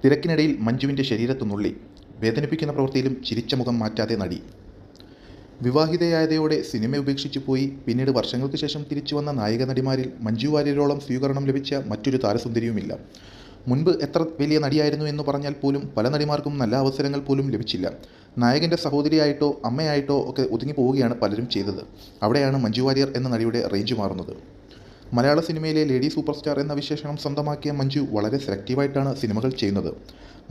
തിരക്കിനിടയിൽ മഞ്ജുവിൻ്റെ ശരീരത്ത് നുള്ളി. വേദനിപ്പിക്കുന്ന പ്രവൃത്തിയിലും ചിരിച്ച മുഖം മാറ്റാതെ നടി. വിവാഹിതയായതയോടെ സിനിമ ഉപേക്ഷിച്ചു പോയി പിന്നീട് വർഷങ്ങൾക്ക് ശേഷം തിരിച്ചു വന്ന നായിക നടിമാരിൽ മഞ്ജു വാര്യരോളം സ്വീകരണം ലഭിച്ച മറ്റൊരു താരസുന്ദരിയുമില്ല. മുൻപ് എത്ര വലിയ നടിയായിരുന്നു എന്ന് പറഞ്ഞാൽ പോലും പല നടിമാർക്കും നല്ല അവസരങ്ങൾ പോലും ലഭിച്ചില്ല. നായകൻ്റെ സഹോദരിയായിട്ടോ അമ്മയായിട്ടോ ഒക്കെ ഒതുങ്ങി പോവുകയാണ് പലരും ചെയ്തത്. അവിടെയാണ് മഞ്ജു വാര്യർ എന്ന നടിയുടെ റേഞ്ച് മാറുന്നത്. മലയാള സിനിമയിലെ ലേഡി സൂപ്പർ സ്റ്റാർ എന്ന വിശേഷണം സ്വന്തമാക്കിയ മഞ്ജു വളരെ സെലക്റ്റീവായിട്ടാണ് സിനിമകൾ ചെയ്യുന്നത്.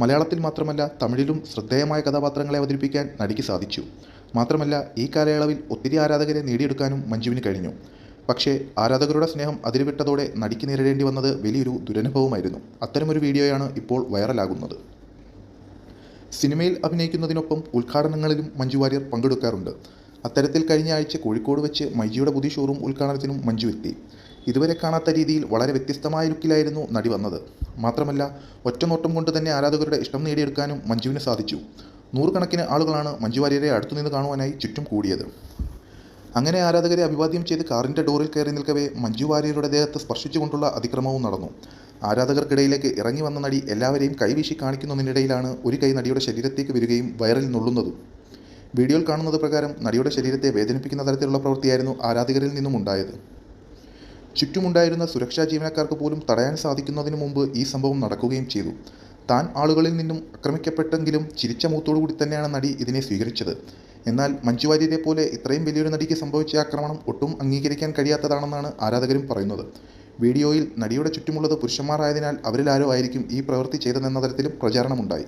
മലയാളത്തിൽ മാത്രമല്ല തമിഴിലും ശ്രദ്ധേയമായ കഥാപാത്രങ്ങളെ അവതരിപ്പിക്കാൻ നടിക്ക് സാധിച്ചു. മാത്രമല്ല ഈ കാലയളവിൽ ഒത്തിരി ആരാധകരെ നേടിയെടുക്കാനും മഞ്ജുവിന് കഴിഞ്ഞു. പക്ഷേ ആരാധകരുടെ സ്നേഹം അതിരുവിട്ടതോടെ നടിക്ക് നേരിടേണ്ടി വന്നത് വലിയൊരു ദുരനുഭവമായിരുന്നു. അത്തരമൊരു വീഡിയോയാണ് ഇപ്പോൾ വൈറലാകുന്നത്. സിനിമയിൽ അഭിനയിക്കുന്നതിനൊപ്പം ഉദ്ഘാടനങ്ങളിലും മഞ്ജു വാര്യർ പങ്കെടുക്കാറുണ്ട്. അത്തരത്തിൽ കഴിഞ്ഞ ആഴ്ച കോഴിക്കോട് വെച്ച് മൈജിയുടെ പുതിയ ഷോറൂം ഉദ്ഘാടനത്തിനും മഞ്ജു എത്തി. ഇതുവരെ കാണാത്ത രീതിയിൽ വളരെ വ്യത്യസ്തമായ ലുക്കിലായിരുന്നു നടി വന്നത്. മാത്രമല്ല ഒറ്റനോട്ടം കൊണ്ട് തന്നെ ആരാധകരുടെ ഇഷ്ടം നേടിയെടുക്കാനും മഞ്ജുവിന് സാധിച്ചു. നൂറുകണക്കിന് ആളുകളാണ് മഞ്ജു വാര്യരെ അടുത്തുനിന്ന് കാണുവാനായി ചുറ്റും കൂടിയത്. അങ്ങനെ ആരാധകരെ അഭിവാദ്യം ചെയ്ത് കാറിൻ്റെ ഡോറിൽ കയറി നിൽക്കവേ മഞ്ജു വാര്യരുടെ ദേഹത്ത് സ്പർശിച്ചുകൊണ്ടുള്ള അതിക്രമവും നടന്നു. ആരാധകർക്കിടയിലേക്ക് ഇറങ്ങി വന്ന നടി എല്ലാവരെയും കൈവീശി കാണിക്കുന്നതിനിടയിലാണ് ഒരു കൈ നടിയുടെ ശരീരത്തേക്ക് വരികയും വൈറൽ നുള്ളുന്നതും. വീഡിയോയിൽ കാണുന്നത് പ്രകാരം നടിയുടെ ശരീരത്തെ വേദനിപ്പിക്കുന്ന തരത്തിലുള്ള പ്രവൃത്തിയായിരുന്നു ആരാധകരിൽ നിന്നും ഉണ്ടായത്. ചുറ്റുമുണ്ടായിരുന്ന സുരക്ഷാ ജീവനക്കാർക്ക് പോലും തടയാൻ സാധിക്കുന്നതിന് മുമ്പ് ഈ സംഭവം നടക്കുകയും ചെയ്തു. താൻ ആളുകളിൽ നിന്നും ആക്രമിക്കപ്പെട്ടെങ്കിലും ചിരിച്ച മുഖത്തോടുകൂടി തന്നെയാണ് നടി ഇതിനെ സ്വീകരിച്ചത്. എന്നാൽ മഞ്ജു വാര്യരെ പോലെ ഇത്രയും വലിയൊരു നടിക്ക് സംഭവിച്ച ആക്രമണം ഒട്ടും അംഗീകരിക്കാൻ കഴിയാത്തതാണെന്നാണ് ആരാധകരും പറയുന്നത്. വീഡിയോയിൽ നടിയുടെ ചുറ്റുമുള്ളത് പുരുഷന്മാർ ആയതിനാൽ അവരിൽ ആരോ ആയിരിക്കും ഈ പ്രവൃത്തി ചെയ്തതെന്ന തരത്തിലും പ്രചാരണമുണ്ടായി.